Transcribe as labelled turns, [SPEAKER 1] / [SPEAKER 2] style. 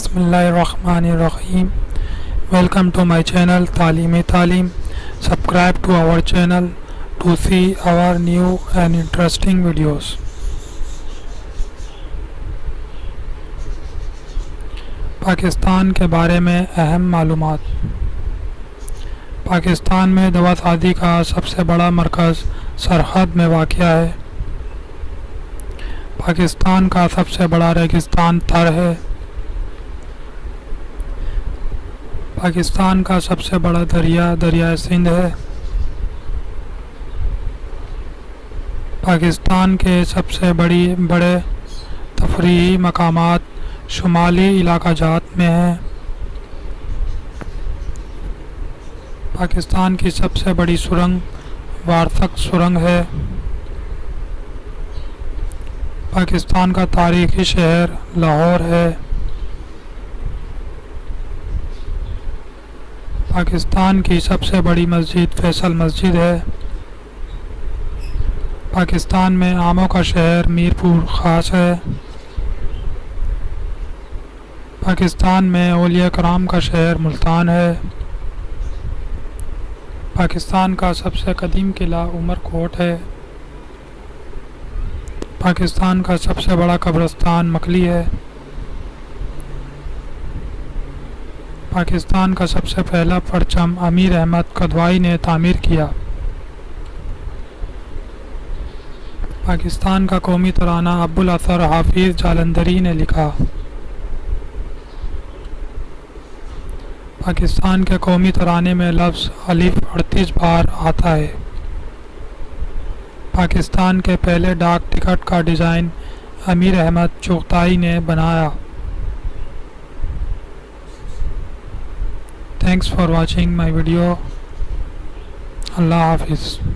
[SPEAKER 1] Bismillahirrahmanirrahim. Welcome to my channel Taleem Hi Taleem. Subscribe to our channel to see our new and interesting videos. Pakistan के बारे में अहम मालूमात। पाकिस्तान में दवा साजी का सबसे बड़ा मरकज़ सरहद में वाक़या है। पाकिस्तान का सबसे बड़ा रेगिस्तान थर है। पाकिस्तान का सबसे बड़ा दरिया दरियाए सिंध है। पाकिस्तान के सबसे बड़े तफरीही मकामात शुमाली इलाका जात में हैं। पाकिस्तान की सबसे बड़ी सुरंग वारसक सुरंग है। पाकिस्तान का तारीखी शहर लाहौर है। पाकिस्तान की सबसे बड़ी मस्जिद फैसल मस्जिद है। पाकिस्तान में आमों का शहर मीरपुर ख़ास है। पाकिस्तान में औलिया कराम का शहर मुल्तान है। पाकिस्तान का सबसे कदीम किला उमरकोट है। पाकिस्तान का सबसे बड़ा कब्रिस्तान मकली है। पाकिस्तान का सबसे पहला परचम अमीर अहमद कदवाई ने तामीर किया। पाकिस्तान का कौमी तराना अब्बुल असर हाफिज जालंधरी ने लिखा। पाकिस्तान के कौमी तराने में लफ्ज़ अलिफ 38 बार आता है। पाकिस्तान के पहले डाक टिकट का डिज़ाइन अमीर अहमद चुगताई ने बनाया। Thanks for watching my video. अल्लाह हाफिज़।